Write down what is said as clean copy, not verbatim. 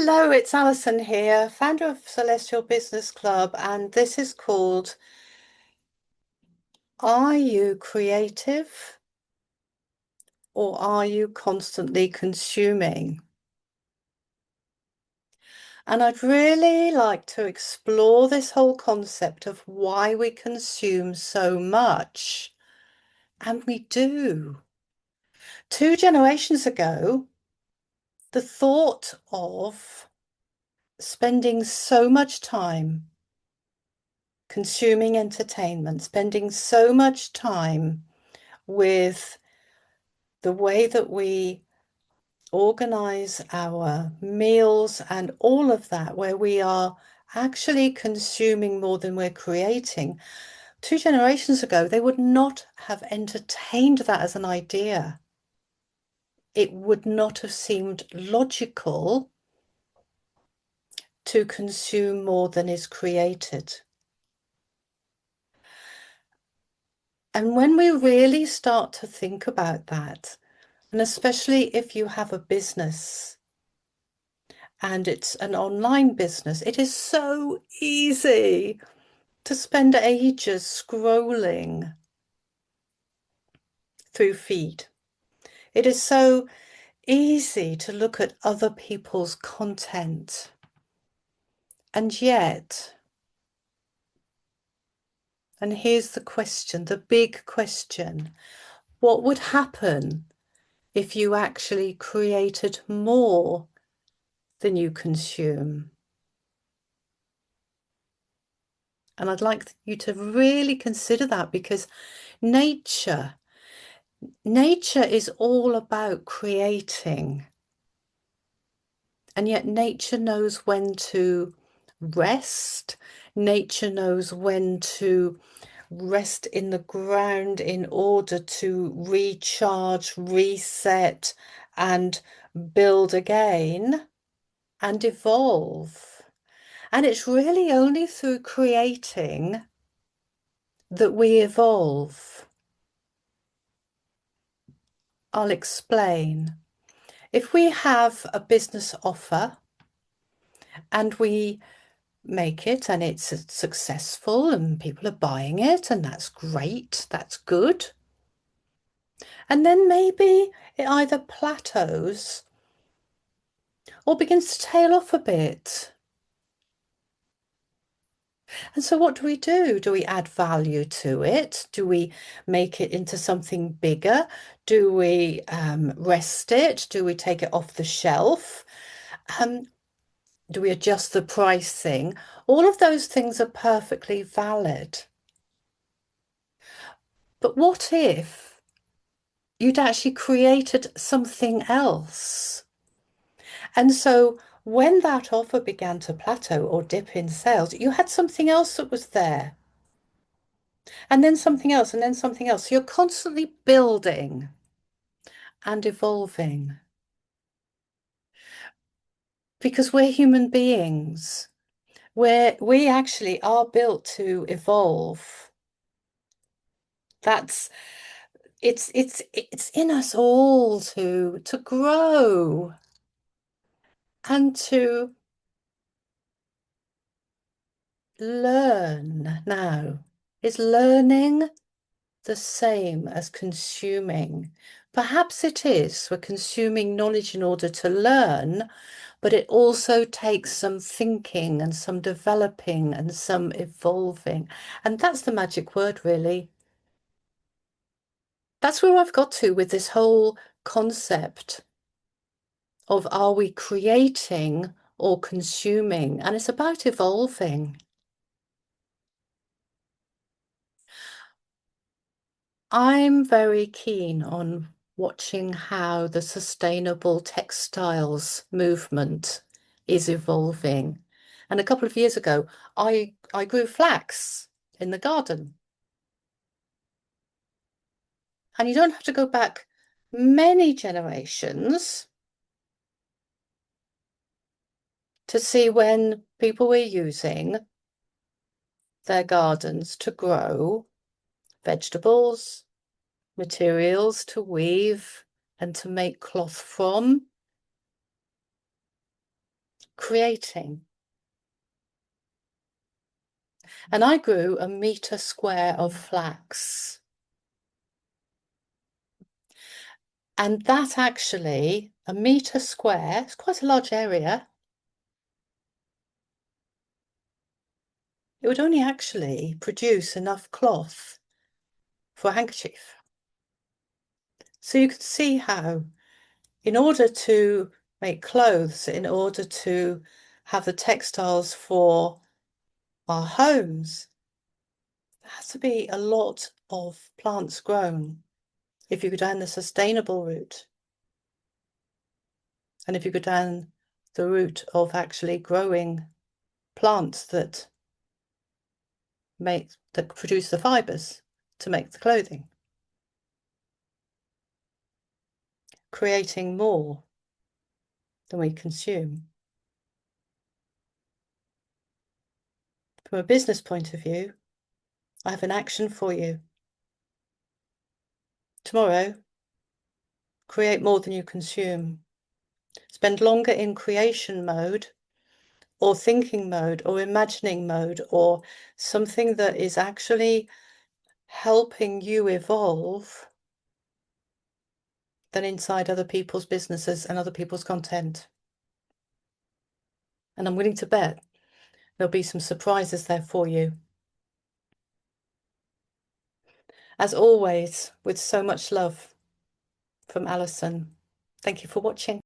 Hello, it's Alison here, founder of Celestial Business Club, and this is called Are You Creative or Are You Constantly Consuming? And I'd really like to explore this whole concept of why we consume so much. And we do. 2 generations ago, the thought of spending so much time consuming entertainment, spending so much time with the way that we organize our meals and all of that, where we are actually consuming more than we're creating. 2 generations ago, they would not have entertained that as an idea. It would not have seemed logical to consume more than is created. And when we really start to think about that, and especially if you have a business and it's an online business, it is so easy to spend ages scrolling through feed. It is so easy to look at other people's content. And yet, and here's the question, the big question, what would happen if you actually created more than you consume? And I'd like you to really consider that, because nature is all about creating. And yet nature knows when to rest. Nature knows when to rest in the ground in order to recharge, reset, and build again and evolve. And it's really only through creating that we evolve. I'll explain. If we have a business offer and we make it and it's successful and people are buying it, and that's great, that's good. And then maybe it either plateaus or begins to tail off a bit. And so what do we do? Do we add value to it? Do we make it into something bigger? Do we rest it? Do we take it off the shelf? Do we adjust the pricing? All of those things are perfectly valid. But what if you'd actually created something else? And so when that offer began to plateau or dip in sales, you had something else that was there. And then something else, and then something else. So you're constantly building and evolving, because we're human beings. We actually are built to evolve. That's it's in us all to grow and to learn. Now, is learning the same as consuming? Perhaps it is. We're consuming knowledge in order to learn, but it also takes some thinking and some developing and some evolving. And that's the magic word, really. That's where I've got to with this whole concept of, are we creating or consuming? And it's about evolving. I'm very keen on watching how the sustainable textiles movement is evolving. And a couple of years ago, I grew flax in the garden. And you don't have to go back many generations to see when people were using their gardens to grow vegetables, materials to weave and to make cloth from. creating. And I grew a metre square of flax. And that actually, a metre square, it's quite a large area. It would only actually produce enough cloth for a handkerchief. So you could see how, in order to make clothes, in order to have the textiles for our homes, there has to be a lot of plants grown if you go down the sustainable route. And if you go down the route of actually growing plants that produce the fibers to make the clothing, creating more than we consume. From a business point of view, I have an action for you. Tomorrow, create more than you consume. Spend longer in creation mode or thinking mode or imagining mode or something that is actually helping you evolve than inside other people's businesses and other people's content. And I'm willing to bet there'll be some surprises there for you. As always, with so much love from Alison. Thank you for watching.